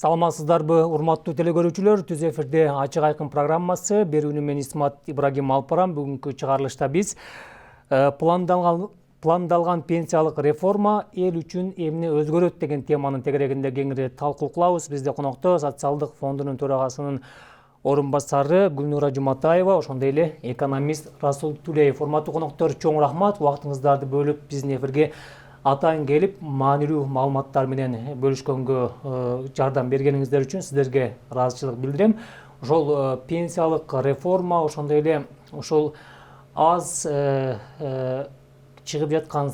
Саламатсыздарбы, урматтуу телекөрүүчүлөр, түз эфирде Ачык айкын программасы. Берүүнү мен Исмат Ибрагим Алпарам. Бүгүнкү чыгарылышта биз пландалган пенсиялык реформа эл үчүн эмне өзгөрөт деген теманын тегерегинде кеңири талкуу кылабыз. Бизде конокто социалдык фондунун төрагасынын орун басары Гүлнура Жуматаева, ошондой эле экономист Расул Тулеев. Урматтуу коноктор, чоң рахмат убактыңыздарды бөлүп биздин эфирге атайын келип, маанилүү маалыматтар менен бөлүшкөнгө жардам бергениңиздер үчүн сиздерге ыраазычылык билдирем. Ошол пенсиялык реформа, ошондой эле ошол аз чыгып жаткан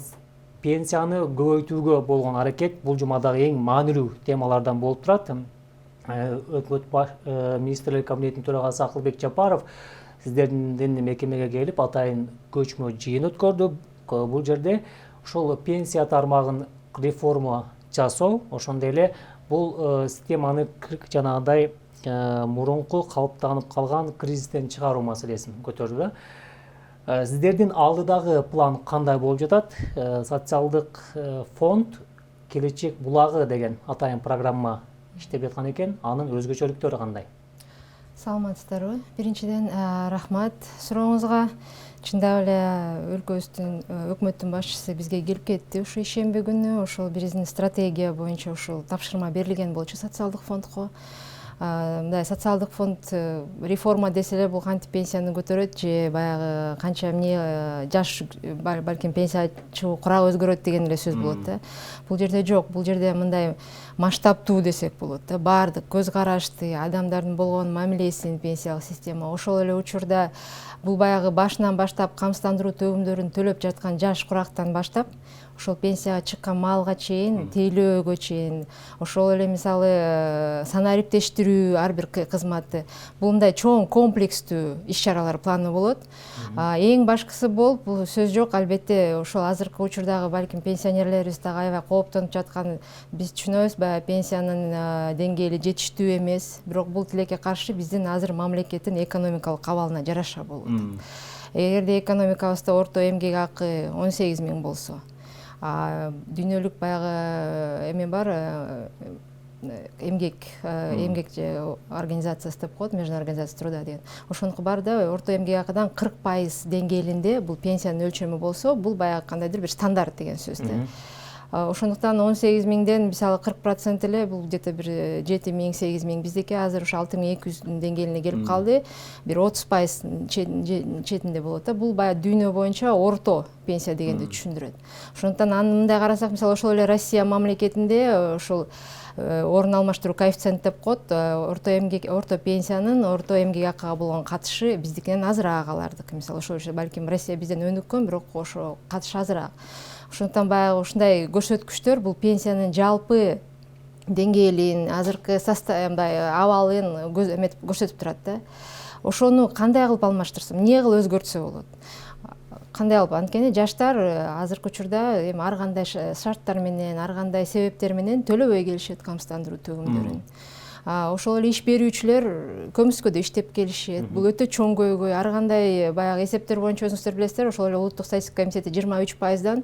пенсияны көбөйтүүгө болгон аракет бул жумадагы эң маанилүү темалардан болуп турат. Өкмөт министрлер кабинетинин төрагасы Акылбек Жапаров сиздердин мекемеге келип атайын көчмө жыйын өткөрдү. Бул жерде ошол пенсия тармагын реформа жасоо, ошондой эле бул системаны жанагындай мурунку калыптанып калган кризистен чыгаруу маселесин көтөрдү. Сиздердин алдыдагы план кандай болуп жатат? Социалдык фонд келечек булагы деген атайын программа иштеп жаткан экен. Анын өзгөчөлүктөрү кандай? Саламатсыздарбы? Биринчиден рахмат сурооңузга. Чындап эле өлкөбүздүн өкмөттүн башчысы бизге келип кетти ушу ишемби күнү. Ошол биздин стратегия боюнча ушул тапшырма берилген болчу социалдык фондко. Мындай социалдык фонд реформа десе эле бул кантип пенсияны көтөрөт же баягы канча эмне жаш балким пенсия чыгуу курагы өзгөрөт деген эле сөз болот да. Бул жерде жок, бул жерде мындай масштабтуу десек болот да. Баардык көз карашты, адамдардын болгон мамилесин пенсиялык система ошол эле учурда бул баягы башынан баштап камсыздандыруу төгүмдөрүн төлөп жаткан жаш курактан баштап ошол пенсияга чыккан маалга чейин, тейлөөгө чейин, ошол эле мисалы санариптештирүү ар бир кызматы. Бул мындай чоң комплекстүү иш-чаралар планы болот. Эң башкысы болуп, бул сөз жок, албетте ошол азыркы учурдагы балким пенсионерлерибиз дагы аябай кооптонуп жаткан биз түшүнөбүз, баягы пенсиянын деңгээли жетиштүү эмес. Бирок бул тилекке каршы биздин азыр мамлекеттин экономикалык абалына жараша болуп атат. Эгерде экономикабызда орто эмгек акы 18 000 болсо, дүйнөлүк баягы эме бар, эмгек организациясы деп коет, Международная организация труда деген. Ошонуку бар да, орто эмгек акыдан 40% деңгээлинде бул пенсиянын өлчөмү болсо, бул баягы кандайдыр бир стандарт деген сөз да. Ошондуктан 18 000ден мисалы 40% эле бул где-то бир 7 000, 8 000, биздеки азыр ушу 6200 деңгээлине келип калды. Бир 30% четинде болот да. Бул баягы дүйнө боюнча орто пенсия дегенди түшүндүрөт. Ошондуктан аны мындай карасак, мисалы ошол эле Россия мамлекетинде ошол орун алмаштыруу коэффициент деп коет, орто пенсиянын орто эмгек акыга болгон катышы биздикинен азыраак алардык. Мисалы ошол балким Россия бизден өнүккөн, бирок ошо катыш азыраак. Ошондуктан баягы ушундай көрсөткүчтөр бул пенсиянын жалпы деңгээлин, азыркы мындай абалын көрсөтүп турат да. Ошону кандай кылып алмаштырсам, эмне кылып өзгөртсө болот? Кандай кылып? Анткени жаштар азыркы учурда ар кандай шарттар менен, ар кандай себептер менен төлөбөй келишет камсыздандыруу төгүмдөрүн. Ошол эле иш берүүчүлөр көмүскөдө иштеп келишет. Бул өтө чоң көйгөй. Ар кандай баягы эсептер боюнча өзүңүздөр билесиздер, ошол эле улуттук статистика комитети 23%дан,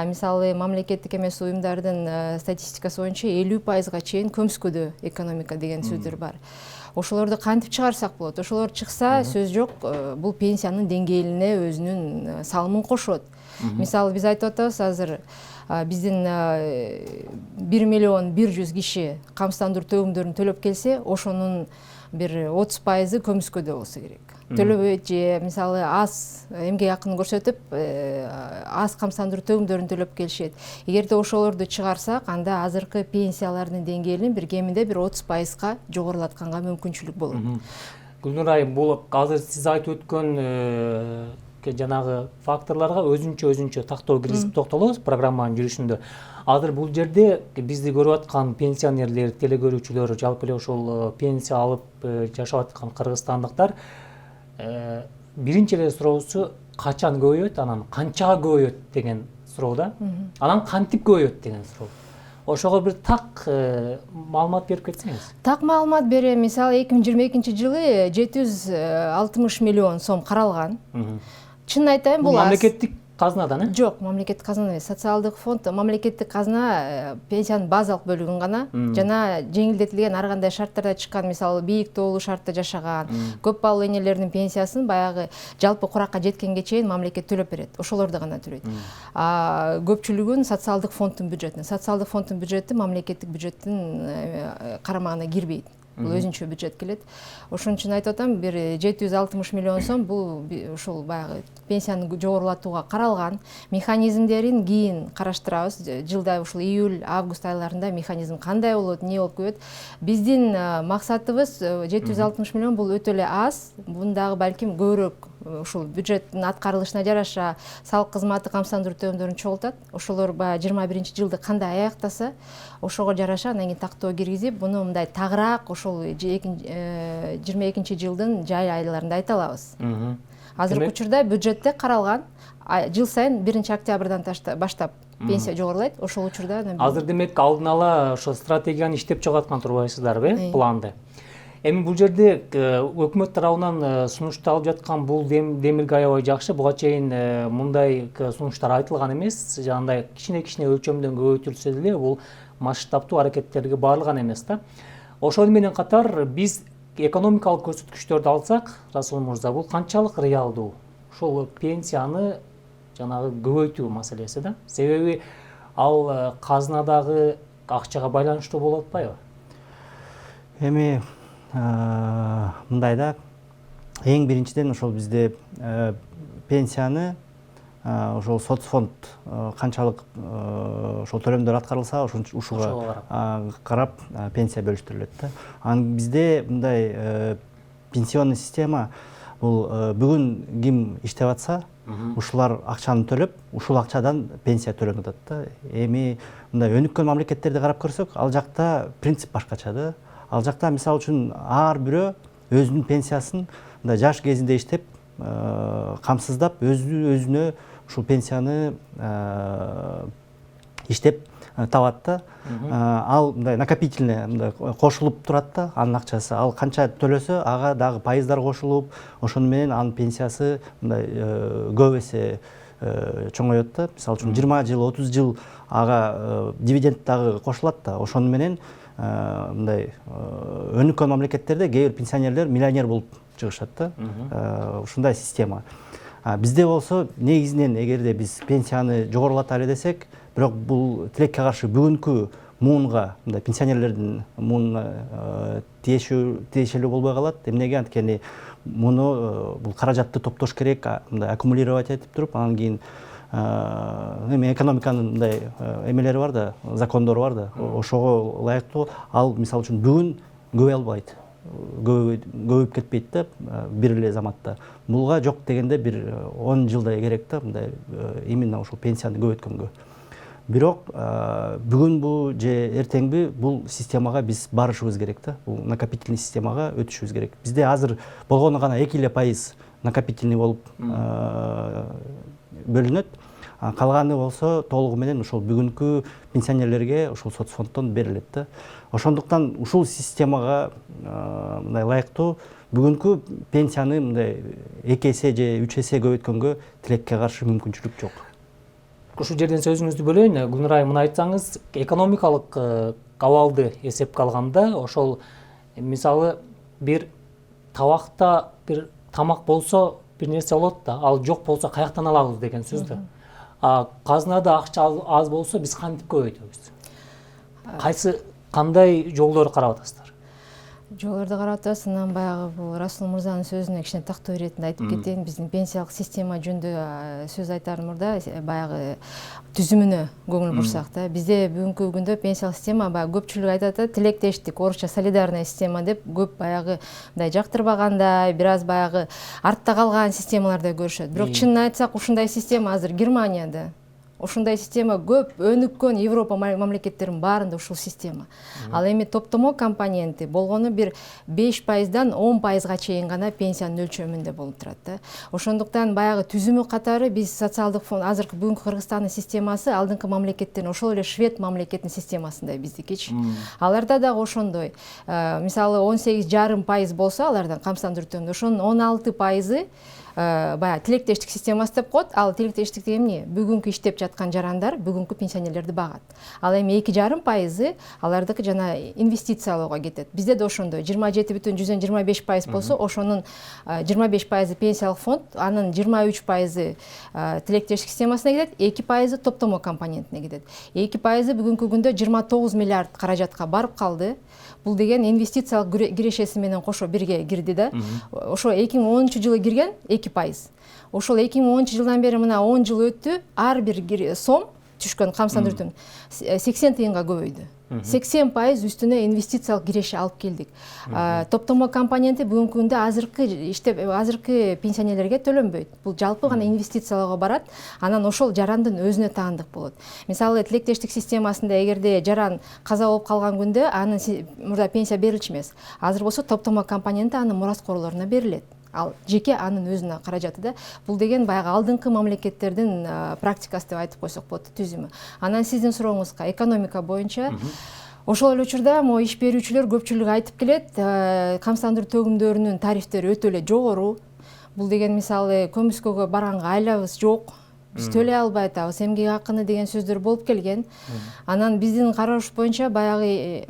мисалы мамлекеттик эмес уюмдардын статистикасы боюнча 50%га чейин көмүскөдө экономика деген сөздөр бар. Ошолорду кантип чыгарсак болот? Ошолор чыкса, сөз жок, бул пенсиянын деңгээлине өзүнүн салымын кошот. Мисалы биз айтып атабыз, азыр биздин 1 100 000 киши камсыздандыруу төгүмдөрүн төлөп келсе, ошонун бир 30%ы көмүскөдө болсо керек. Төлөбөйт же мисалы аз эмгек акын көрсөтүп, аз камсыздандыруу төгүмдөрүн төлөп келишет. Эгерде ошолорду чыгарсак, анда азыркы пенсиялардын деңгээлин бир кеминде бир 30%га жогорулатканга мүмкүнчүлүк болот. Гүлнур айым, бул азыр сиз айтып өткөн жанагы факторлорго өзүнчө тактоо киргизип токтолобуз программанын жүрүшүндө. Азыр бул жерде бизди көрүп аткан пенсионерлер, телекөрүүчүлөр, жалпы эле ошол пенсия алып жашап аткан кыргызстандыктар биринчи эле суроосу качан көбөйөт, анан канчага көбөйөт деген суроо да. Анан кантип көбөйөт деген суроо. Ошого бир так маалымат берип кетсеңиз. Так маалымат берем. Мисалы 2022 жылы 760 миллион сом каралган. Чын айтайын, бул мамлекеттик казынадан, Жок, мамлекеттик казына эмес, социалдык фонд, мамлекеттик казына пенсиянын базалык бөлүгүн гана жана жеңилдетилген ар кандай шарттарда чыккан, мисалы бийик тоолуу шартта жашаган, көп баллуу энелердин пенсиясын баягы жалпы куракка жеткенге чейин мамлекет төлөп берет. Ошолорду гана төлөйт. Көпчүлүгүн социалдык фонддун бюджетине. Социалдык фонддун бюджети мамлекеттик бюджеттин карамагына кирбейт. Бул өзүнчө бюджет келет. Ошон үчүн айтып атам, бир 760 миллион сом бул ушул баягы пенсияны жогорулатууга каралган. Механизмдерин кийин караштырабыз. Жылда ушул июль, август айларында механизм кандай болот, эмне болуп кетет. Биздин максатыбыз 760 миллион бул өтө эле аз. Бундагы балким көбүрөөк ушул бюджеттин аткарылышына жараша салык кызматы камсыздандыруу төлөмдөрүн чогултат. Ошолор баягы 21-жылды кандай аяктаса, ошого жараша анан кийин тактоо киргизип, буну мындай тагыраак ошол 22-жылдын жай айларында айта алабыз. Азыркы учурда бюджетте каралган, жыл сайын 1-октябрдан баштап пенсия жогорулайт. Ошол учурда азыр демек алдын ала ошо стратегияны иштеп чыгып аткан турбайсыздарбы, планды? Эми бул жерде өкмөт тарабынан сунушталып жаткан бул демилге аябай жакшы. Буга чейин мындай сунуштар айтылган эмес. Жандай кичине өлчөмдөн көбөйтүлсө деле бул масштабтуу аракеттерге барылган эмес да. Ошол менен катар биз экономикалык көрсөткүчтөрдү алсак, Расул мырза, бул канчалык реалдуу? Ошол пенсияны жанагы көбөйтүү маселеси да. Себеби ал казынадагы акчага байланыштуу болуп атпайбы? Эми мындай да, эң биринчиден ошол бизде пенсияны ошол соцфонд канчалык ошол төлөмдөр аткарылса, ушуга карап пенсия бөлүштүрүлөт да. Анан бизде мындай пенсионный система бул бүгүн ким иштеп атса, ушулар акчаны төлөп, ушул акчадан пенсия төлөнүп атат да. Эми мындай өнүккөн мамлекеттерди карап көрсөк, ал жакта принцип башкача да. Ал жакта мисалы үчүн ар бирөө өзүнүн пенсиясын мындай жаш кезинде иштеп, камсыздап, өзүнө ушул пенсияны иштеп табат да. Ал мындай накопительный мындай кошулуп турат да, анын акчасы. Ал канча төлөсө, ага дагы пайыздар кошулуп, ошону менен анын пенсиясы мындай көп эсе чоңойот да. Мисалы үчүн 20 жыл, 30 жыл ага дивиденд дагы кошулат да. Ошону менен мындай өнүккөн мамлекеттерде кээ бир пенсионерлер миллионер болуп чыгышат да. Ушундай система. Бизде болсо негизинен эгерде биз пенсияны жогорулаталы десек, бирок бул тилекке каршы бүгүнкү муунга, мындай пенсионерлердин муунуна тиешелүү болбой калат. Эмнеге? Анткени муну бул каражатты топтош керек, мындай аккумулировать этип туруп, анан кийин эми экономиканын мындай эмелери бар да, закондору бар да, ошого ылайыктуу ал мисалы үчүн бүгүн көбөй албайт, көбөйүп кетпейт да бир эле заматта. Булга жок дегенде бир 10 жылдай керек да, мындай именно ошол пенсияны көбөйткөнгө. Бирок бүгүнбү же эртеңби бул системага биз барышыбыз керек да, бул накопительный системага өтүшүбүз керек. Бизде азыр болгону гана 2% накопительный болуп бөлүнөт. Калганы болсо толугу менен ошол бүгүнкү пенсионерлерге ошол соцфонддон берилет да. Ошондуктан ушул системага мындай ылайыктуу бүгүнкү пенсияны мындай 2 эсе же 3 эсе көбөйткөнгө тилекке каршы мүмкүнчүлүк жок. Ушул жерден сөзүңүздү бөлөйүн. Гүлнур айым, мына айтсаңыз, экономикалык абалды эсепке алганда, ошол мисалы бир табакта бир тамак болсо бир нерсе болот да, ал жок болсо каяктан алабыз деген сөз да. Казынада акча аз болсо биз кантип көбөйтөбүз? Кандай жолдорду карап атасыздар? Жолдорду карап атабыз. Анан баягы бул Расул мырзанын сөзүнө кичине тактоо иретинде айтып кетейин. Биздин пенсиялык система жөнүндө сөз айтар мурда баягы түзүмүнө көңүл бурсак да. Бизде бүгүнкү күндө пенсиялык система баягы көпчүлүк айтат да, тилектештик, орусча солидарная система деп көп баягы мындай жактырбагандай, бир аз баягы артта калган системаларда көрүшөт. Бирок чынын айтсак, ушундай система азыр Германияда, ушундай система көп өнүккөн Европа мамлекеттеринин баарында ушул система. Ал эми топтомо компоненти болгону бир 5%дан 10%га чейин гана пенсиянын өлчөмүндө болуп турат да. Ошондуктан баягы түзүмү катары биз социалдык фонд, азыркы бүгүнкү Кыргызстандын системасы алдыңкы мамлекеттердин, ошол эле Швед мамлекетинин системасындай биздикичи. Аларда дагы ошондой. Мисалы 18,5% болсо алардан камсыздандыруу төлөмдөрү, ошонун 16%-ы баягы тилектештик системасы деп коет. Ал тилектештик деген эмне? Бүгүнкү иштеп жаткан жарандар бүгүнкү пенсионерлерди багат. Ал эми 2,5% алардыкы жана инвестициялоого кетет. Бизде да ошондой 27,25% болсо, ошонун 25% пенсиялык фонд, анын 23% тилектештик системасына кетет, 2% топтомо компонентине кетет. 2% бүгүнкү күндө 29 миллиард каражатка барып калды. Бул деген инвестициялык кирешеси менен кошо бирге кирди да. Ошо 2010-жылы кирген 2%. Ошол 2010 жылдан бери мына 10 жыл өттү, ар бир сом түшкөн камсыздандыруу 80 тыйынга көбөйдү. 80% үстүнө инвестициялык киреше алып келдик. Топтомо компоненти бүгүнкү күндө азыркы пенсионерлерге төлөнбөйт. Бул жалпы гана инвестициялоого барат, анан ошол жарандын өзүнө таандык болот. Мисалы, тилектештик системасында эгерде жаран каза болуп калган күндө анын мурда пенсия берилчү эмес. Азыр болсо топтомо компоненти анын мураскорлоруна берилет. Ал жеке анын өзүнө каражаты да. Бул деген баягы алдыңкы мамлекеттердин практикасы деп айтып койсок болот, түзүмү. Анан сиздин сурооңузга экономика боюнча ошол эле учурда могу иш берүүчүлөр көпчүлүгү айтып келет, камсыздандыруу төгүмдөрүнүн тарифтери өтө эле жогору. Бул деген мисалы көмүскөгө барганга айлабыз жок, биз төлөй албай атабыз, эмгек акыны деген сөздөр болуп келген. Анан биздин караш боюнча баягы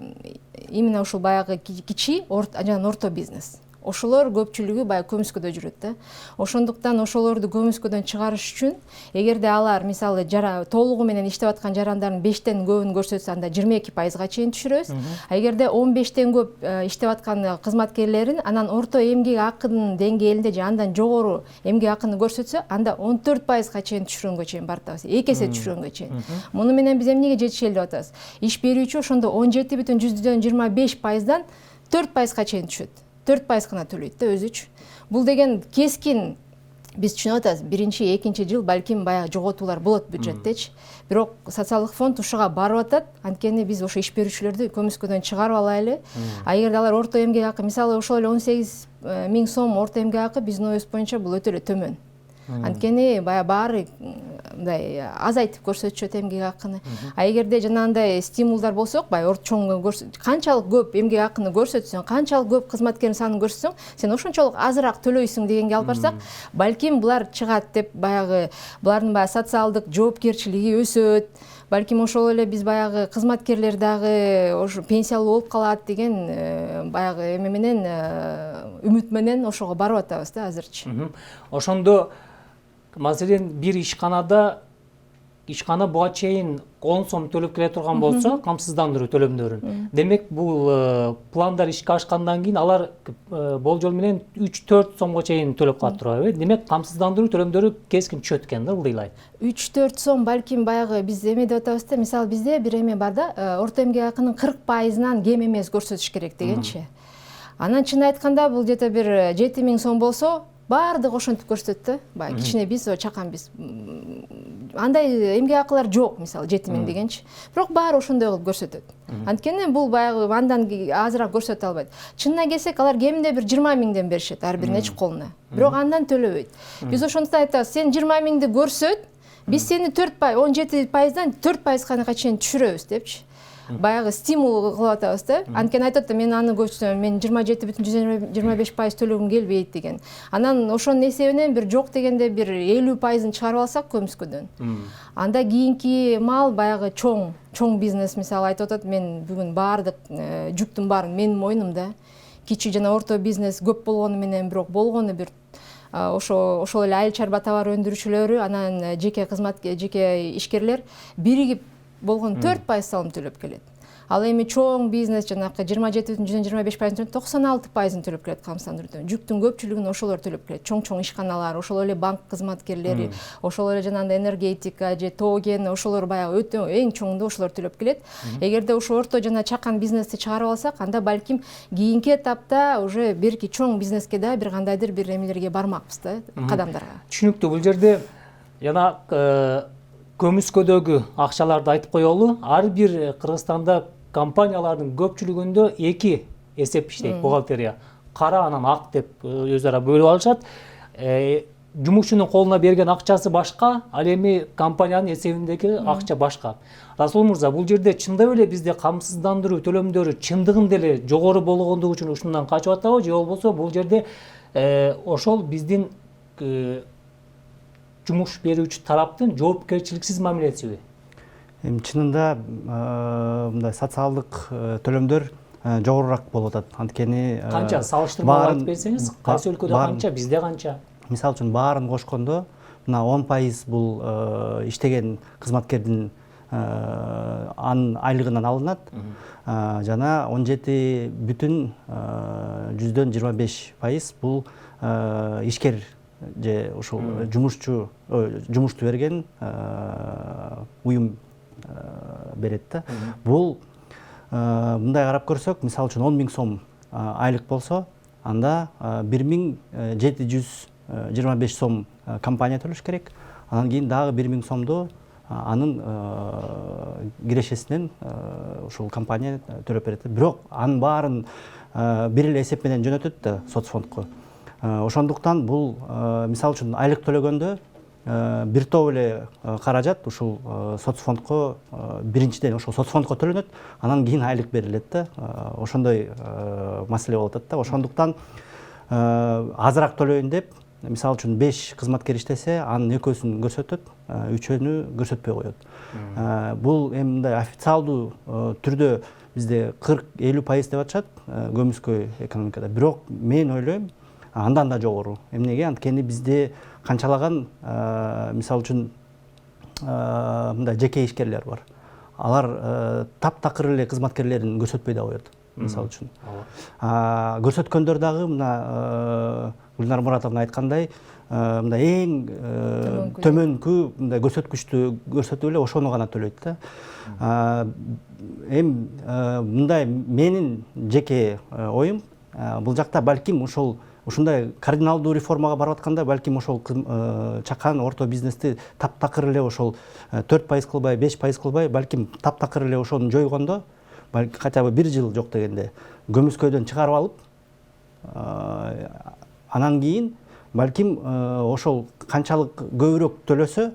именно ушул баягы кичи жана орто бизнес. Ошолор көпчүлүгү баягы көмүскөдө жүрөт да. Ошондуктан ошолорду көмүскөдөн чыгарыш үчүн, эгерде алар мисалы толугу менен иштеп аткан жарандардын 5тен көбүн көрсөтсө, анда 22%га чейин түшүрөбүз. Эгерде 15тен көп иштеп аткан кызматкерлерин анан орто эмгек акынын деңгээлинде же андан жогору эмгек акыны көрсөтсө, анда 14%га чейин түшүргөнгө чейин барып атабыз. 2 эсе түшүргөнгө чейин. Муну менен биз эмнеге жетишели деп атабыз? Иш берүүчү ошондо 17,25%дан 4%га чейин түшөт. 4% гана төлөйт да өзү үчүн. Бул деген кескин, биз түшүнүп атабыз, биринчи, экинчи жыл балким баягы жоготуулар болот бюджеттечи. Бирок социалдык фонд ушуга барып атат, анткени биз ошо иш берүүчүлөрдү көмүскөдөн чыгарып алайлы. А эгерде алар орто эмгек акы, мисалы ошол эле 18 миң сом орто эмгек акы биздин оюбуз боюнча бул өтө эле төмөн. Анткени баары мындай азайтып көрсөтүшөт эмгек акыны. А эгерде жанагындай стимулдар болсок, чоң канчалык көп эмгек акыны көрсөтсөң, канчалык көп кызматкердин санын көрсөтсөң, сен ошончолук азыраак төлөйсүң дегенге алып барсак, балким булар чыгат деп баягы булардын баягы социалдык жоопкерчилиги өсөт. Балким ошол эле биз баягы кызматкерлер дагы ошо пенсиялуу болуп калат деген баягы эме менен үмүт менен ошого барып атабыз да азырчы. Ошондо маселен бир ишкана буга чейин 10 сом төлөп келе турган болсо, камсыздандыруу төлөмдөрүн. Демек бул пландар ишке ашкандан кийин алар болжол менен 3-4 сомго чейин төлөп калат турабы? Демек камсыздандыруу төлөмдөрү кескин түшөт экен да, бул ыйлайт. 3-4 сом балким баягы биз эме деп атабыз да, мисалы бизде бир эме бар да, орто эмгек акынын 40%-нан кем эмес көрсөтүш керек дегенчи. Анан чын айтканда бул где-то бир 7 миң сом болсо, баардык ошентип көрсөтөт да. Баягы кичине биз, чакан биз. Андай эмгек акылар жок, мисалы 7 миң дегенчи. Бирок баары ошондой кылып көрсөтөт. Анткени бул баягы андан азыраак көрсөтө албайт. Чынына келсек, алар кеминде бир 20 миңден беришет ар бир нечи колуна. Бирок андан төлөбөйт. Биз ошондуктан айтабыз, сен 20 миңди көрсөт, биз сени 17%дан 4%га чейин түшүрөбүз депчи. Баягы стимул кылып атабыз да. Анткени айтат да, мен аны көчсөм, мен 27,25% төлөгүм келбейт деген. Анан ошонун эсебинен бир жок дегенде бир 50%-ын чыгарып алсак көмүскөдөн. Анда кийинки мал баягы чоң бизнес, мисалы айтып атат, мен бүгүн баардык жүктүн баарын менин мойнумда. Кичи жана орто бизнес көп болгону менен, бирок болгону бир ошол эле айыл чарба товар өндүрүүчүлөрү, анан жеке ишкерлер биригип болгон 4% салым төлөп келет. Ал эми чоң бизнес жанакы 27,25%, 96%-ын төлөп келет камсыздандыруудан. Жүктүн көпчүлүгүн ошолор төлөп келет. Чоң ишканалар, ошол эле банк кызматкерлери, ошол эле жанагындай энергетика же тоген, ошолор баягы өтө эң чоңунда ошолор төлөп келет. Эгерде ошо орто жана чакан бизнести чыгарып алсак, анда балким кийинки этапта уже берки чоң бизнеске да бир кандайдыр бир эмелерге бармакпыз да, кадамдарга. Түшүнүктүү. Бул жерде жана көмүскөдөгү акчаларды айтып коелу. Ар бир Кыргызстанда компаниялардын көпчүлүгүндө 2 эсеп иштейт, бухгалтерия. Кара анан ак деп өз ара бөлүп алышат. Жумушчунун колуна берген акчасы башка, ал эми компаниянын эсебиндеги акча башка. Расул мырза, бул жерде чындап эле бизде камсыздандыруу төлөмдөрү чындыгында эле жогору болгондугу үчүн ушундан качып атабы, же болбосо бул жерде ошол биздин жумуш берүүчү тараптын жоопкерчиликсиз мамилесиби? Чынында мындай социалдык төлөмдөр жогорураак болуп атат. Анткени канча салыштырмалуу айтып берсеңиз, кайсы өлкөдө канча, бизде канча? Мисалы үчүн баарын кошкондо мына 10% бул иштеген кызматкердин анын айлыгынан алынат. Жана 17,25% бул ишкер же ушул жумушту берген уюм берет да. Бул мындай карап көрсөк, мисалы үчүн 10 000 сом айлык болсо, анда 1725 сом компания төлөш керек. Анан кийин дагы 1000 сомду анын кирешесинен ушул компания төлөп берет. Бирок анын баарын бир эле эсеп менен жөнөтөт да соцфондко. Ошондуктан бул мисалы үчүн айлык төлөгөндө бир топ эле каражат ушул соцфондко биринчиден ошол соцфондко төлөнөт, анан кийин айлык берилет да. Ошондой маселе болуп атат да. Ошондуктан азыраак төлөйүн деп, мисалы үчүн 5 кызматкер иштесе, анын экөөсүн көрсөтөт, үчөөнү көрсөтпөй коет. Бул эми мындай официалдуу түрдө бизде 40-50% деп атышат көмүскө экономикада. Бирок мен ойлойм, андан да жогору. Эмнеге? Анткени бизде канчалаган мисалы үчүн мындай жеке ишкерлер бар. Алар таптакыр эле кызматкерлерин көрсөтпөй да коет, мисалы үчүн. Көрсөткөндөр дагы мына Гүлнар Муратовна айткандай, мындай эң төмөнкү мындай көрсөткүчтү көрсөтүп эле ошону гана төлөйт да. Эми мындай менин жеке оюм, бул жакта балким ушундай кардиналдуу реформага барып атканда, балким ошол чакан орто бизнести таптакыр эле ошол 4% кылбай, 5% кылбай, балким таптакыр эле ошону жойгондо, балким хотя бы 1 жыл жок дегенде көмүскөдөн чыгарып алып, анан кийин балким ошол канчалык көбүрөөк төлөсө,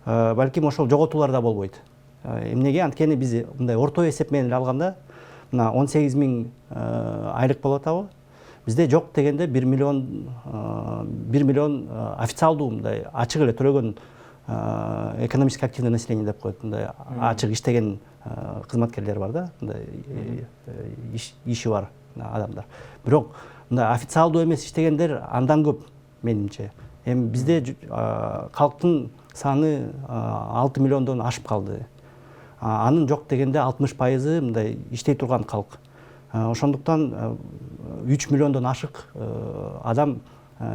балким ошол жоготуулар да болбойт. Эмнеге? Анткени биз мындай орто эсеп менен алганда, мына 18 000 айлык болуп атабы? Бизде жок дегенде 1 миллион официалдуу мындай ачык эле төлөгөн экономически активный население деп коет. Мындай ачык иштеген кызматкерлер бар да, мындай иши бар адамдар. Бирок мындай официалдуу эмес иштегендер андан көп менимче. Эми бизде калктын саны 6 миллиондон ашып калды. Анын жок дегенде 60% мындай иштей турган калк. Ошондуктан 3 миллиондон ашык адам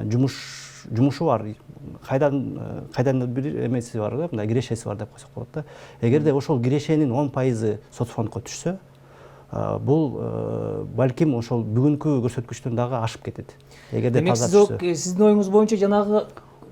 жумушу бар. Кайдан бир эмеси бар да, мындай кирешеси бар деп койсок болот да. Эгерде ошол кирешенин 10% соцфондко түшсө, бул балким ошол бүгүнкү көрсөткүчтөн дагы ашып кетет. Эгерде таза түшсө. Сиздин оюңуз боюнча жанагы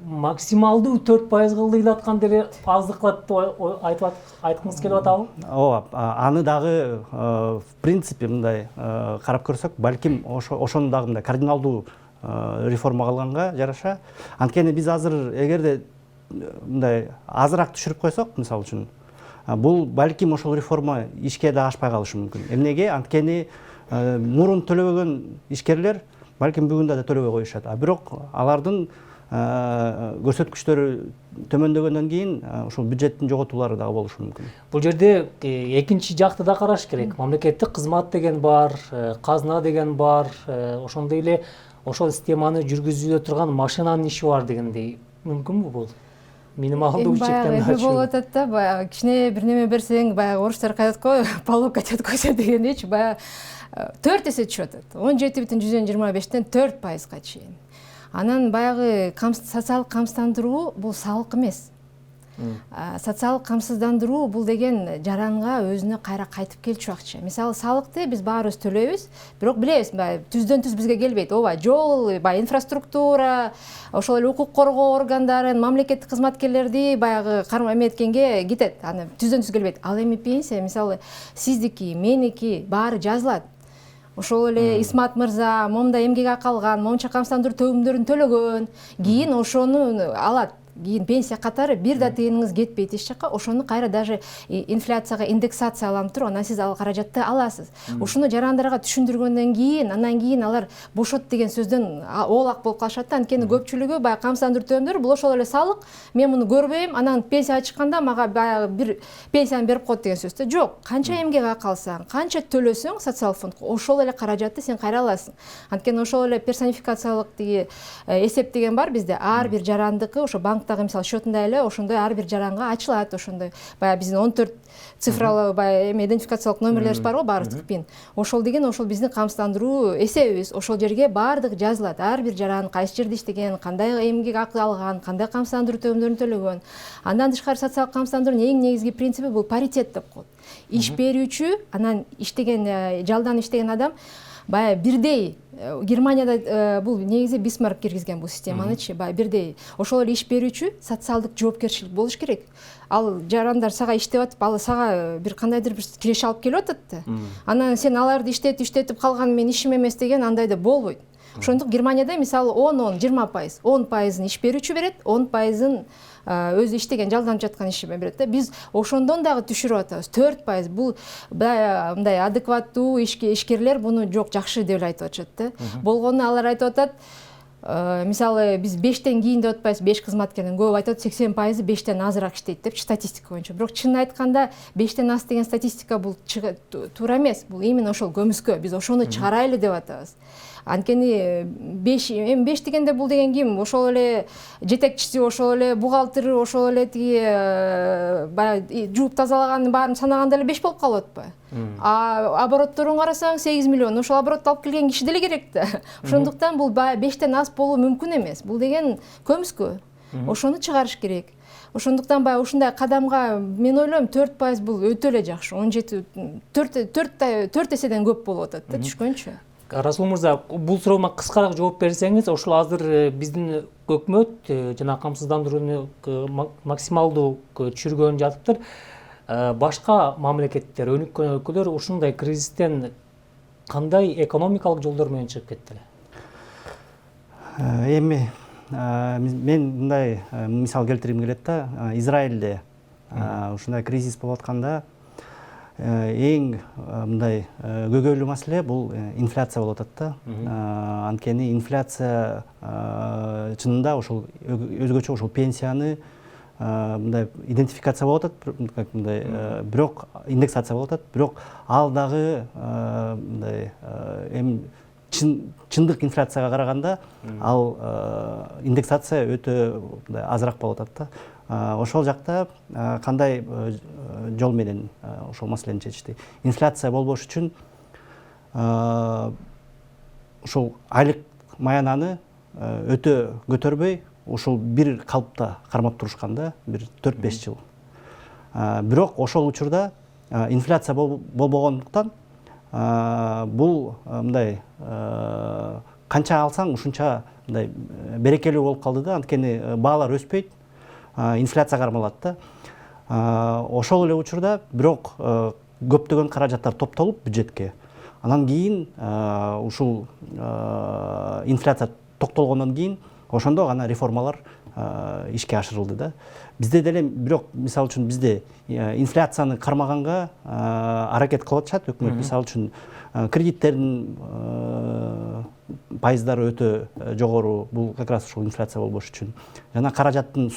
максималдуу 4% кылды ыйлаткан деле аздык кылат деп айткыңыз келип атабы? Ооба, аны дагы в принципе мындай карап көрсөк, балким ошону дагы мындай кардиналдуу реформа кылганга жараша. Анткени биз азыр эгерде мындай азыраак түшүрүп койсок, мисалы үчүн, бул балким ошол реформа ишке да ашпай калышы мүмкүн. Эмнеге? Анткени мурун төлөбөгөн ишкерлер балким бүгүн да төлөбөй коюшат. Бирок алардын көрсөткүчтөрү төмөндөгөндөн кийин ошол бюджеттин жоготуулары дагы болушу мүмкүн. Бул жерде экинчи жакты да караш керек. Мамлекеттик кызмат деген бар, казына деген бар, ошондой эле ошол системаны жүргүзүүдө турган машинанын иши бар дегендей. Мүмкүнбү бул? Минималдуу чектен ачуу. Болуп атат да, баягы кичине бир неме берсең, баягы орустар кайтат го, полок айтат койсо дегендейчи, баягы 4 эсе түшүп атат. 17,125-тен 4%га чейин. Анан баягы социалдык камсыздандыруу бул салык эмес. Социалдык камсыздандыруу бул деген жаранга өзүнө кайра кайтып келчү акча. Мисалы салыкты биз баарыбыз төлөйбүз, бирок билебиз, түздөн түз бизге келбейт. Ооба, жол, инфраструктура, ошол эле укук коргоо органдарын, мамлекеттик кызматкерлерди баягы эметкенге кетет. Аны түздөн түз келбейт. Ал эми пенсия, мисалы, сиздики, меники баары жазылат. Ошол эле Исмат мырза момундай эмгек акы алган, момунча камсыздандыруу төлөмдөрүн төлөгөн, кийин ошону алат. кийин пенсия катары бир да тыйыныңыз кетпейт эч жакка, ошону кайра даже инфляцияга индексацияланып туруп, анан сиз ал каражатты аласыз. Ушуну жарандарга түшүндүргөндөн кийин, анан кийин алар бошот деген сөздөн оолак болуп калышат да. Анткени көпчүлүгү баягы камсыздандыруу төлөмдөр бул ошол эле салык, мен муну көрбөйм, анан пенсияга чыкканда мага баягы бир пенсияны берип коет деген сөз да. Жок, канча эмгек акы алсаң, канча төлөсөң социал фондко, ошол эле каражатты сен кайра аласың. Анткени ошол эле персонификациялык тиги эсеп деген бар бизде. Ар бир жарандыкы ошо банктагы мисалы счетунда эле ошондой ар бир жаранга ачылат, ошондой баягы биздин 14 цифралуу баягы эме идентификациялык номерлерибиз бар го, баардык пин. Ошол деген ошол биздин камсыздандыруу эсебибиз. Ошол жерге баардык жазылат. Ар бир жаран кайсы жерде иштеген, кандай эмгек акы алган, кандай камсыздандыруу төлөмдөрүн төлөгөн. Андан тышкары социалдык камсыздандыруунун эң негизги принципи бул паритет деп коет. Иш берүүчү анан иштеген жалдан иштеген адам баягы бирдей. Германияда бул негизи Бисмарк киргизген бул системанычы, баягы бирдей. Ошол эле иш берүүчү социалдык жоопкерчилик болуш керек. Ал жарандар сага иштеп атып, ал сага бир кандайдыр бир киреш алып келип атат да. Анан сен аларды иштетип калган мен ишим эмес деген андай да болбойт. Ошондук Германияда мисалы 10-20%, 10%ын иш берүүчү берет, 10%ын өзү иштеген жалданып жаткан иши берет да. Биз ошондон дагы түшүрүп атабыз. 4% бул мындай адекваттуу ишкерлер буну жок, жакшы деп айтып атышат да. Болгону алар айтып атат, мисалы биз 5тен кийин деп атпайбыз, 5 кызматкерден көп айтат 80% 5тен азыраак иштейт деп статистика боюнча. Бирок чынын айтканда 5тен аз деген статистика бул туура эмес. Бул именно ошол көмүскө. Биз ошону чыгарайлы деп атабыз. Анткени 5 дегенде бул деген ким? Ошол эле жетекчиси, ошол эле бухгалтери, ошол эле тиги баягы жууп тазалагандын баарын санаганда эле 5 болуп калып атпайбы? Оборотторун карасаң 8 миллион. Ошол оборотты алып келген киши деле керек да. Ошондуктан бул 5тен аз болуу мүмкүн эмес. Бул деген көмүскө. Ошону чыгарыш керек. Ошондуктан баягы ушундай кадамга мен ойлойм 4% бул өтө эле жакшы. 4 эседен көп болуп атат да, түшкөнчү. Расул мырза, бул суроома кыскараак жооп берсеңиз, ошол азыр биздин өкмөт жана камсыздандырууну максималдуу түшүргөн жатыптыр. Башка мамлекеттер, өнүккөн өлкөлөр ушундай кризистен кандай экономикалык жолдор менен чыгып кетти эле? Эми мен мындай мисал келтиргим келет да. Израилде ушундай кризис болуп атканда эң мындай көйгөйлүү маселе бул инфляция болуп атат да. Анткени инфляция чынында ошол өзгөчө ошол пенсияны мындай идентификация болуп атат, мындай бирок индексация болуп атат, бирок ал дагы мындай чындык инфляцияга караганда ал индексация өтө азыраак болуп атат да. Ошол жакта кандай жол менен ошол маселени чечишти? Инфляция болбош үчүн ошол айлык маянаны өтө көтөрбөй, ошол бир калыпта кармап турушкан да, бир 4-5 жыл. Бирок ошол учурда инфляция болбогондуктан бул мындай канча алсаң ушунча мындай берекелүү болуп калды да, анткени баалар өспөйт. Инфляция кармалат да. Ошол эле учурда бирок көптөгөн каражаттар топтолуп бюджетке. Анан кийин ушул инфляция токтолгондон кийин ошондо гана реформалар ишке ашырылды да. Бизде деле бирок мисалы үчүн бизде инфляцияны кармаганга аракет кылып атышат өкмөт. Мисалы үчүн кредиттердин пайыздары өтө жогору, бул как раз ушул инфляция болбош үчүн. Жана каражаттын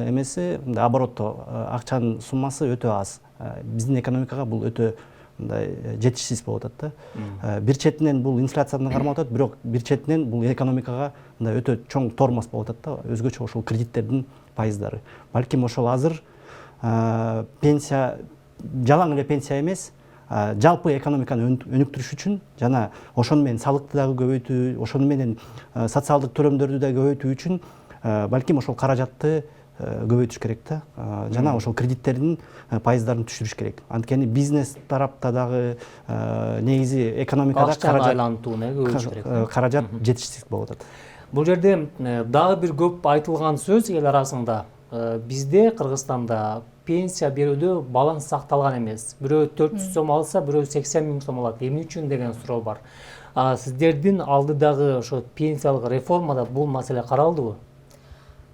эмеси, оборотто акчанын суммасы өтө аз. Биздин экономикага бул өтө жетишсиз болуп атат да. Бир четинен бул инфляцияны кармап атат, бирок бир четинен бул экономикага өтө чоң тормоз болуп атат да, өзгөчө ошол кредиттердин пайыздары. Балким ошол азыр пенсия, жалаң эле пенсия эмес, жалпы экономиканы өнүктүрүш үчүн жана ошону менен салыкты дагы көбөйтүү, ошону менен социалдык төлөмдөрдү да көбөйтүү үчүн балким ошол каражатты көбөйтүш керек да. Жана ошол кредиттердин пайыздарын түшүрүш керек. Анткени бизнес тарапта дагы негизи экономикада каражат жетишсиз болуп атат. Бул жерде дагы бир көп айтылган сөз эл арасында, бизде Кыргызстанда пенсия берүүдө баланс сакталган эмес. Бирөө 400 сом алса, бирөө 80 миң сом алат. Эмне үчүн деген суроо бар. Сиздердин алдыдагы ошо пенсиялык реформада бул маселе каралдыбы?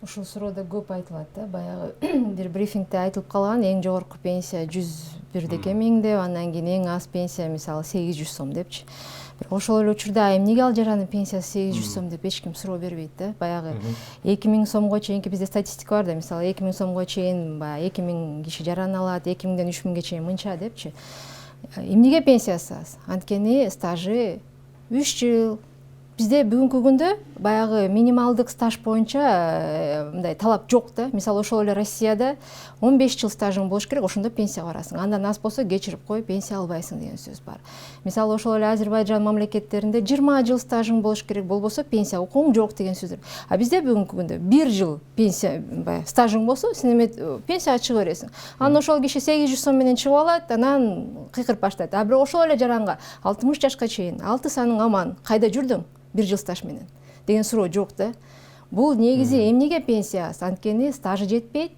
Ушул суроодо көп айтылат да, баягы бир брифингде айтылып калган, эң жогорку пенсия 101 миң деп, андан кийин эң аз пенсия мисалы 800 сом депчи. Бирок ошол эле учурда эмнеге ал жаранын пенсиясы 800 сом деп эч ким суроо бербейт да. Баягы 2000 сомго чейинки бизде статистика бар да, мисалы 2000 сомго чейин баягы 2000 киши жаран алат, 2000ден 3000ге чейин мынча депчи. Эмнеге пенсиясы аз? Анткени стажы 3 жыл. Бизде бүгүнкү күндө баягы минималдык стаж боюнча мындай талап жок да. Мисалы ошол эле Россияда 15 жыл стажың болуш керек, ошондо пенсияга барасың. Андан аз болсо кечирип кой, пенсия албайсың деген сөз бар. Мисалы ошол эле Азербайжан мамлекеттеринде 20 жыл стажың болуш керек, болбосо пенсия укуң жок деген сөздөр. А бизде бүгүнкү күндө 1 жыл пенсия стажың болсо, сен эме пенсияга чыга бересиң. Анан ошол киши 800 сом менен чыгып алат, анан кыйкырып баштайт. А бирок ошол эле жаранга 60 жашка чейин 6 саның аман, кайда жүрдүң? 1 жыл стаж менен деген суроо жок да. Бул негизи эмнеге пенсия аз? Анткени стажы жетпейт,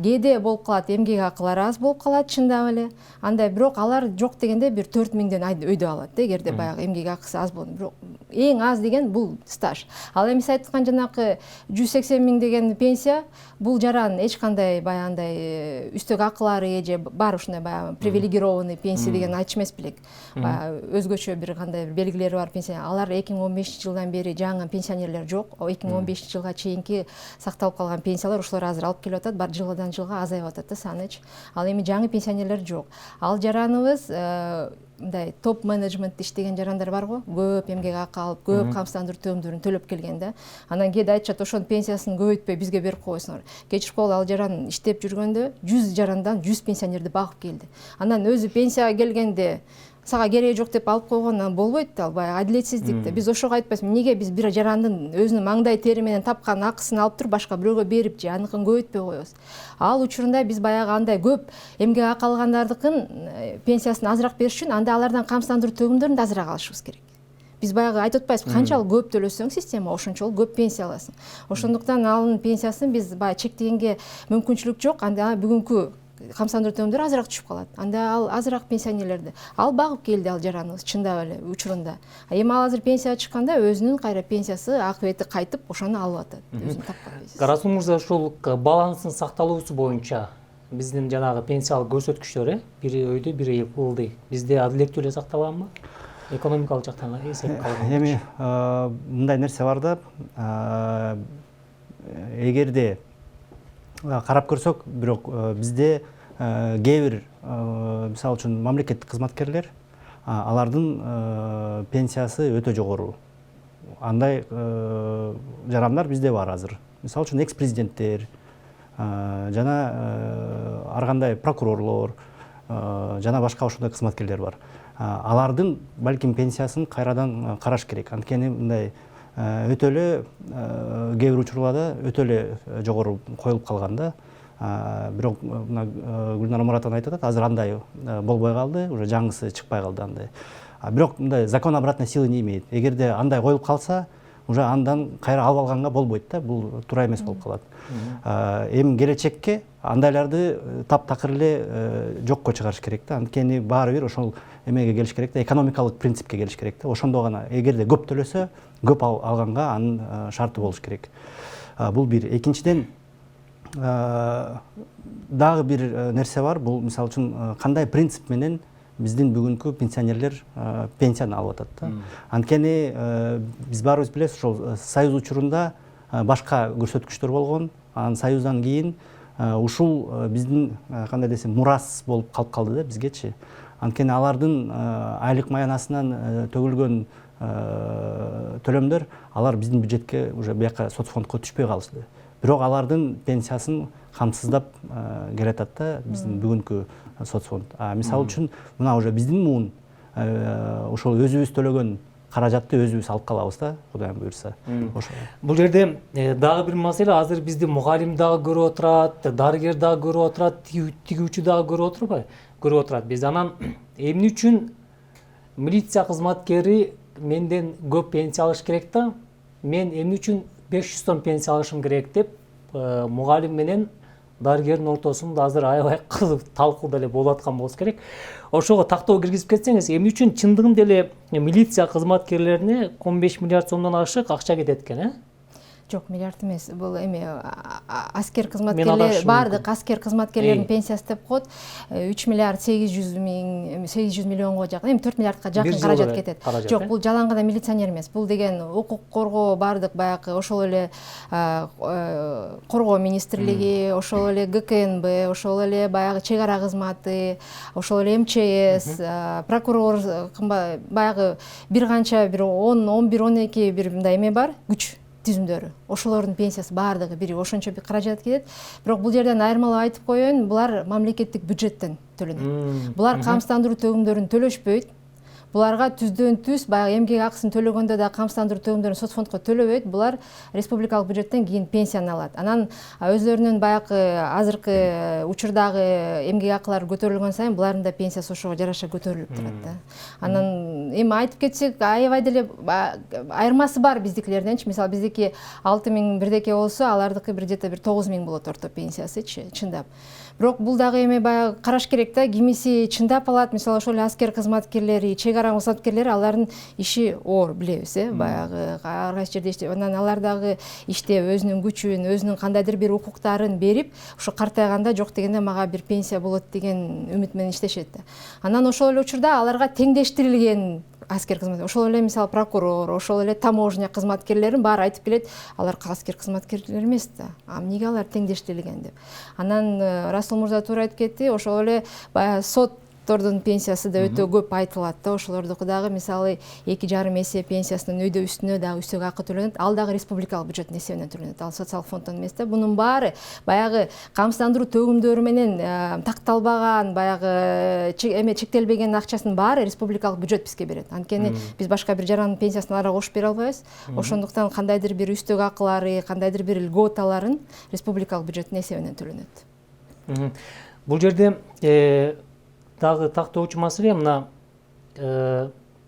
кээде болуп калат, эмгек акылары аз болуп калат чындап эле. Андай бирок алар жок дегенде бир 4000ден өйдө алат да, эгерде баягы эмгек акысы аз болду. Бирок эң аз деген бул стаж. Ал эми сиз айткан жанакы 180 миң деген пенсия, бул жаран эч кандай баягындай үстөк акылары же бар ушундай баягы привилегированный пенсия деген айтыш эмес белек. Өзгөчө бир кандай белгилери бар пенсия. Алар 2015 жылдан бери жаңы пенсионерлер жок. 2015 жылга чейинки сакталып калган пенсиялар ушулар азыр алып келип атат. Бар жылдан жылга азайып атат да саныч. Ал эми жаңы пенсионерлер жок. Ал жараныбыз мындай топ менеджментте иштеген жарандар бар го, көп эмгек акы алып, көп камсыздандыруу төлөмдөрүн төлөп келгенде. Анан кээде айтышат, ошонун пенсиясын көбөйтпөй бизге берип койсуңар. Кечирип коелу, ал жаран иштеп жүргөндө 100 жарандан 100 пенсионерди багып келди. Анан өзү пенсияга келгенде сага кереги жок деп алып койгондон болбойт да, ал баягы адилетсиздик да. Биз ошого айтпайбызбы, эмнеге биз бир жарандын өзүнүн маңдай тери менен тапкан акысын алып туруп башка бирөөгө берип же аныкын көбөйтпөй коебуз. Ал учурунда биз баягы андай көп эмгек акы алгандардыкын пенсиясын азыраак бериш үчүн анда алардан камсыздандыруу төлөмдөрүн да азыраак алышыбыз керек. Биз баягы айтып атпайбызбы, канчалык көп төлөсөң система, ошончолук көп пенсия аласың. Ошондуктан алынын пенсиясын биз баягы чектегенге мүмкүнчүлүк жок. Анда бүгүнкү камсыздандыруу төлөмдөр азыраак түшүп калат. Анда ал азыраак пенсионерлерди ал багып келди, ал жараныбыз чындап эле учурунда. Эми ал азыр пенсияга чыкканда өзүнүн кайра пенсиясы акыбети кайтып ошону алып атат. Өзүнүн тапкан пенсиясы. Карасун мырза, ушул баланстын сакталуусу боюнча биздин жанагы пенсиялык көрсөткүчтөр бири өйдө, бири ылдый. Бизде адилеттүү эле сакталганбы? Экономикалык жактан эсеп калган. Эми мындай нерсе бар да, эгерде карап көрсөк, бирок бизде кээ бир мисалы үчүн мамлекеттик кызматкерлер, алардын пенсиясы өтө жогору. Андай жарандар бизде бар азыр. Мисалы үчүн экс-президенттер, жана ар кандай прокурорлор, жана башка ошондой кызматкерлер бар. Алардын балким пенсиясын кайрадан караш керек. Анткени мындай өтө эле кээ бир учурларда өтө эле жогору коюлуп калган да. Бирок Гүлнар Муратовна айтып атат, азыр андай болбой калды, уже жаңысы чыкпай калды андай. Бирок мындай закон обратной силы не имеет. Эгерде андай коюлуп калса, уже андан кайра алып алганга болбойт да, бул туура эмес болуп калат. Эми келечекке андайларды таптакыр эле жокко чыгарыш керек да. Анткени баары бир ошол эмеге келиш керек да, экономикалык принципке келиш керек да. Ошондо гана эгерде көп төлөсө, көп алганга анын шарты болуш керек. Бул бир. Экинчиден, дагы бир нерсе бар. Бул мисалы үчүн кандай принцип менен биздин бүгүнкү пенсионерлер пенсияны алып атат да. Анткени биз баарыбыз билебиз, ошол союз учурунда башка көрсөткүчтөр болгон. Анан союздан кийин ушул биздин кандай десем мурас болуп калып калды да бизгечи. Анткени алардын айлык маянасынан төгүлгөн төлөмдөр, алар биздин бюджетке уже бияка соцфондко түшпөй калышты. Бирок алардын пенсиясын камсыздап келатат да биздин бүгүнкү соцфонд. Мисалы үчүн мына уже биздин муун ошол өзүбүз төлөгөн каражатты өзүбүз алып калабыз да, Кудайым буйрса. Бул жерде дагы бир маселе, азыр бизди мугалим дагы көрүп отурат, дарыгер дагы көрүп отурат, тигүүчү дагы көрүп отурбайбы? Көрүп отурат. Биз анан эмне үчүн милиция кызматкери менден көп пенсия алыш керек да, мен эмне үчүн 500 сом пенсия алышым керек деп мугалим менен дарыгердин ортосунда азыр аябай кызык талкуу деле болуп аткан болуш керек. Ошого тактоо киргизип кетсеңиз, эмне үчүн чындыгында эле милиция кызматкерлерине 15 миллиард сомдон ашык акча кетет экен, Жок, миллиард эмес. Бул эми аскер кызматкерлер, бардык аскер кызматкерлердин пенсиясы деп коет. 3 миллиард 800 миллионго жакын, эми 4 миллиардка жакын каражат кетет. Жок, бул жалаң гана милиционер эмес. Бул деген укук коргоо бардык баягы ошол эле коргоо министрлиги, ошол эле ГКНБ, ошол эле баягы чек ара кызматы, ошол эле МЧС, прокурор, баягы бир канча бир 10, 11, 12 бир мындай эме бар, күч түзүмдөрү. Ошолордун пенсиясы бардыгы бири ошончо бир каражат кетет. Бирок бул жерден айырмалап айтып коеюн, булар мамлекеттик бюджеттен төлөнөт. Булар камсыздандыруу төгүмдөрүн төлөшпөйт. Буларга түздөн түз баягы эмгек акысын төлөгөндө да камсыздандыруу төгүмдөрүн соцфондко төлөбөйт. Булар республикалык бюджеттен кийин пенсияны алат. Анан өздөрүнүн баягы азыркы учурдагы эмгек акылары көтөрүлгөн сайын булардын да пенсиясы ошого жараша көтөрүлүп турат да. Анан эми айтып кетсек, аябай деле айырмасы бар биздикилерденчи. Мисалы биздики 6000 бирдеке болсо, алардыкы бир 9000 болот орто пенсиясычы, чындап. Бирок бул дагы эми баягы караш керек да, кимиси чындап алат. Мисалы ошол аскер кызматкерлери, чек ара кызматкерлери, алардын иши оор, билебиз, баягы ар кайсы жерде иштеп, анан алар дагы иштеп өзүнүн күчүн, өзүнүн кандайдыр бир укуктарын берип, ошо картайганда жок дегенде мага бир пенсия болот деген үмүт менен иштешет да. Анан ошол эле учурда аларга теңдештирилген аскер кызматкер, ошол эле мисалы прокурор, ошол эле таможня кызматкерлерин баары айтып келет, алар аскер кызматкерлер эмес да. Эмнеге алар теңдештирилген деп. Анан Расул мырза туура айтып кетти, ошол эле баягы соттордун пенсиясы да өтө көп айтылат да. Ошолордуку дагы мисалы 2,5 эсе пенсиясынын өйдө үстүнө дагы үстөк акы төлөнөт. Ал дагы республикалык бюджеттин эсебинен төлөнөт. Ал социалдык фонддон эмес да. Бунун баары баягы камсыздандыруу төгүмдөрү менен такталбаган, баягы чектелбеген акчасынын баары республикалык бюджет бизге берет. Анткени биз башка бир жарандын пенсиясын ара кошуп бере албайбыз. Ошондуктан кандайдыр бир үстөк акылары, кандайдыр бир льготаларын республикалык бюджеттин эсебинен төлөнөт. Бул жерде дагы тактоочу маселе мына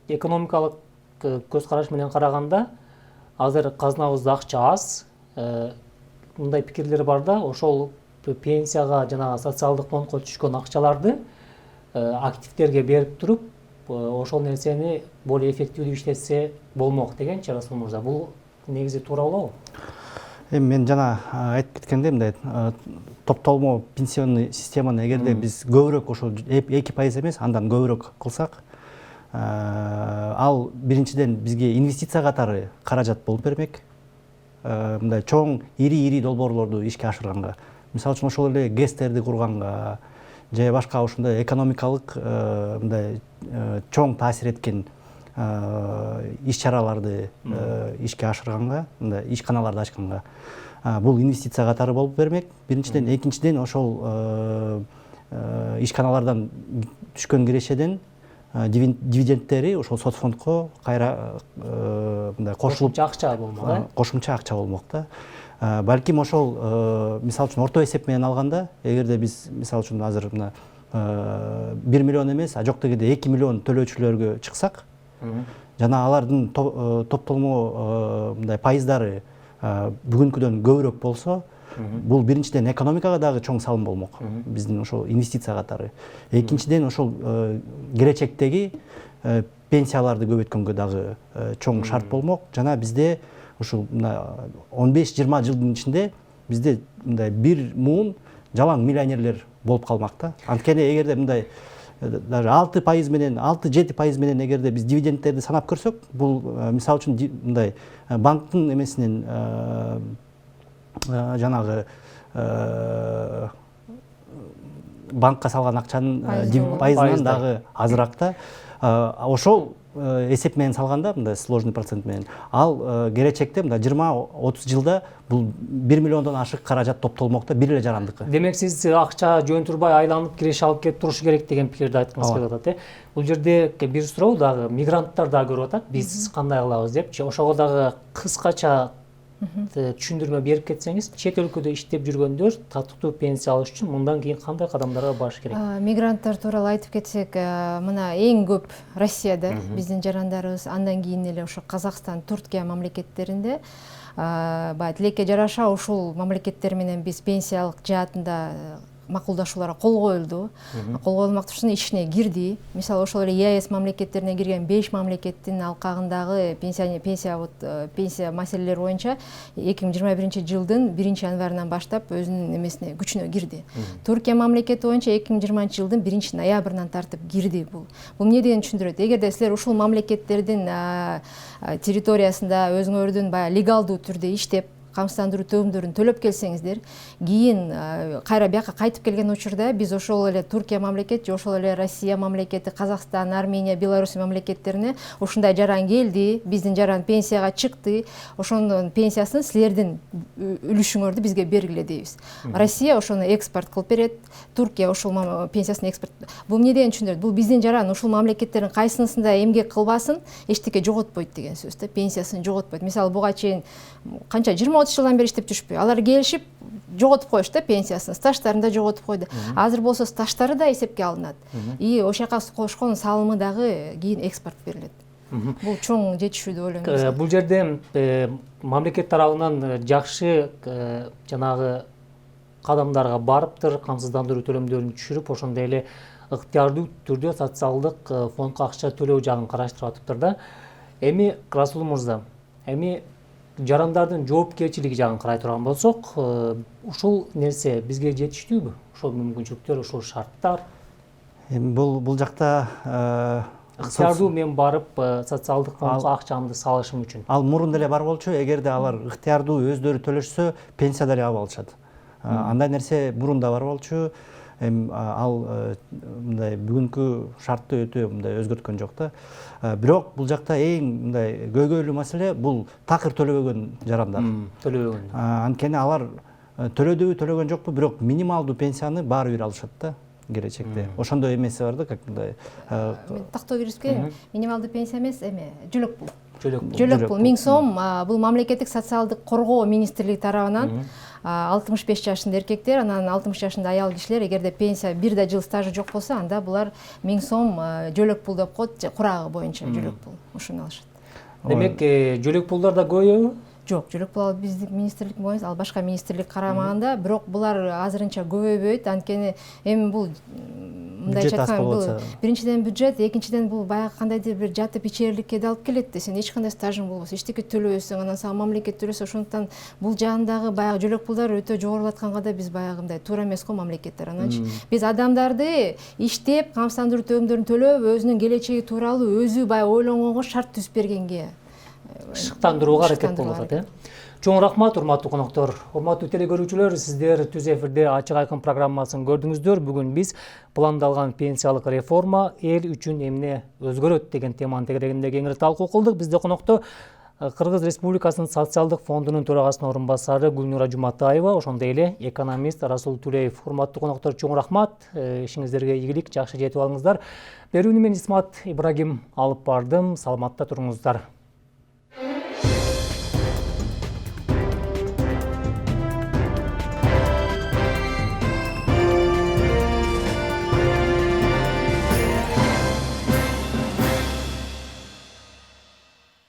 экономикалык көз караш менен караганда азыр казнабызда акча аз. Мындай пикирлер бар да, ошол пенсияга жана социалдык фондко түшкөн акчаларды активдерге берип туруп, ошол нерсени более эффективдүү иштетсе болмок дегенчи Расул мырза. Бул негизи туура болобу? Эми мен жана айтып кеткендей, мындай топтолмо пенсионный системаны эгерде биз көбүрөөк ошол 2% эмес, андан көбүрөөк кылсак, ал биринчиден бизге инвестиция катары каражат болуп бермек. Мындай чоң ири долбоорлорду ишке ашырганга, мисалы үчүн ошол эле ГЭСтерди курганга, же башка ошондой экономикалык мындай чоң таасир эткен иш чараларды ишке ашырганга, мындай ишканаларды ачканга, бул инвестиция катары болуп бермек. Биринчиден, экинчиден ошол ишканалардан түшкөн кирешеден дивидендтери ошол соцфондко кайра мындай кошулуп акча болмок, кошумча акча болмок да. Балким ошол мисалы үчүн орто эсеп менен алганда, эгерде биз мисалы үчүн азыр мына 1 миллион эмес, жок дегенде 2 миллион төлөөчүлөргө чыксак, жана алардын топтолмо мындай пайыздары бүгүнкүдөн көбүрөөк болсо, бул биринчиден экономикага дагы чоң салым болмок, биздин ошол инвестиция катары. Экинчиден ошол келечектеги пенсияларды көбөйткөнгө дагы чоң шарт болмок. Жана бизде ушул 15-20 жылдын ичинде бизде мындай бир муун жалаң миллионерлер болуп калмак да. Анткени эгерде мындай даже 6% менен, 6-7% менен эгерде биз дивидендтерди санап көрсөк, бул мисалы үчүн мындай банктын эмесинен жанагы банкка салган акчанын пайызынан дагы азыраак да. Ошол эсеп менен салганда, мындай сложный процент менен, ал келечекте мындай 20-30 жылда бул 1 миллиондон ашык каражат топтолмок да, бир эле жарандыкы. Демек сиз акча жөн турбай айланып киреше алып келип туруш керек деген пикирди айткыңыз келип атат. Бул жерде бир суроо дагы мигранттар дагы көрүп атат, биз кандай кылабыз депчи. Ошого дагы кыскача түшүндүрмө берип кетсеңиз, чет өлкөдө иштеп жүргөндөр татыктуу пенсия алыш үчүн мындан кийин кандай кадамдарга барыш керек? Мигранттар тууралуу айтып кетсек, мына эң көп Россияда биздин жарандарыбыз, андан кийин эле ошо Казакстан, Туркия мамлекеттеринде тилекке жараша ушул мамлекеттер менен биз пенсиялык жаатында макулдашууларга кол коюлду. Кол коюлмактан соң ичине кирди. Мисалы ошол эле ЕАЭС мамлекеттерине кирген 5 мамлекеттин алкагындагы пенсия маселелери боюнча 2021 жылдын 1-январынан баштап өзүнүн эмесине күчүнө кирди. Туркия мамлекети боюнча 2020 жылдын 1-ноябрынан тартып кирди бул. Бул эмне дегенди түшүндүрөт? Эгерде силер ушул мамлекеттердин территориясында өзүңөрдүн баягы легалдуу түрдө иштеп камсыздандыруу төлөмдөрүн төлөп келсеңиздер, кийин кайра бияка кайтып келген учурда биз ошол эле Туркия мамлекети, ошол эле Россия мамлекети, Казакстан, Армения, Беларусь мамлекеттерине ушундай жаран келди, биздин жаран пенсияга чыкты, ошонун пенсиясын силердин үлүшүңөрдү бизге бергиле дейбиз. Россия ошону экспорт кылып берет, Туркия ошол пенсиясын экспорт. Бул эмне дегенди түшүндүрөт? Бул биздин жаран ушул мамлекеттердин кайсынысында эмгек кылбасын, эчтеке жоготпойт деген сөз да, пенсиясын жоготпойт. Мисалы буга чейин канча 20-30 жылдан бери иштеп жүрүшпөй. Алар келишип жоготуп коюшту пенсиясын, стаждарын да жоготуп койду. Азыр болсо стаждары да эсепке алынат. И ошол жака кошкон салымы дагы кийин экспорт берилет. Бул чоң жетишүү деп ойлойм. Бул жерде мамлекет тарабынан жакшы жанагы кадамдарга барыптыр, камсыздандыруу төлөмдөрүн түшүрүп, ошондой эле ыктыярдуу түрдө социалдык фондко акча төлөө жагын караштырып атыптыр да. Эми Расул мырза, жарандардын жоопкерчилиги жагын карай турган болсок, ушул нерсе бизге жетиштүүбү? Ошол мүмкүнчүлүктөр, ошол шарттар? Бул жакта ыктыярдуу мен барып социалдык фондко акчамды салышым үчүн. Ал мурун деле бар болчу, эгерде алар ыктыярдуу өздөрү төлөшсө, пенсия деле алып алышат. Андай нерсе мурун да бар болчу. Ал мындай бүгүнкү шартты өтө мындай өзгөрткөн жок да. Бирок бул жакта эң мындай көйгөйлүү маселе бул такыр төлөбөгөн жарандар. Төлөбөгөн. Анткени алар төлөдүбү, төлөгөн жокпу, бирок минималдуу пенсияны баары бир алышат да келечекте. Ошондой эмеси бар да, как мындай. Тактоо киришке минималдуу пенсия эмес, жөлөк пул. Жөлөк пул 1000 сом. Бул мамлекеттик социалдык коргоо министрлиги тарабынан 65 жашында эркектер, анан 60 жашында аял кишилер, эгерде пенсия бир да жыл стажы жок болсо, анда булар 1000 сом жөлөк пул деп коет, курагы боюнча жөлөк пул. Ошону алышат. Демек, жөлөк пулдар да көбөйөбү? Жок, жөлөк пул биздин министрлик боюнча, ал башка министрлик карамаганда, бирок булар азырынча көбөйбөйт, анткени эми бул мындайча айтканда бул биринчиден бюджет, экинчиден бул баягы кандайдыр бир жатып ичериликке да алып келет. Сен эч кандай стажың болбосо, эчтеке төлөбөсөң, анан сага мамлекет төлөсө, ошондуктан бул жагындагы баягы жөлөк пулдар өтө жогорулатканга да биз баягы мындай туура эмес го мамлекет тарабынан. Биз адамдарды иштеп, камсыздандыруу төлөмдөрүн төлөп, өзүнүн келечеги тууралуу өзү баягы ойлонгонго шарт түзүп бергенге шыктандырууга аракет кылып атат. Чоң рахмат, урматтуу коноктор. Урматтуу телекөрүүчүлөр, сиздер түз эфирде Ачык айкын программасын көрдүңүздөр. Бүгүн биз пландалган пенсиялык реформа эл үчүн эмне өзгөрөт деген теманын тегерегинде кеңири талкуу кылдык. Бизде конокто Кыргыз Республикасынын социалдык фондунун төрагасынын орун басары Гүлнура Жуматаева, ошондой эле экономист Расул Тулеев. Урматтуу коноктор, чоң рахмат. Ишиңиздерге ийгилик, жакшы жетип алыңыздар. Берүүнү мен Исмат Ибрагим алып бардым. Саламатта туруңуздар.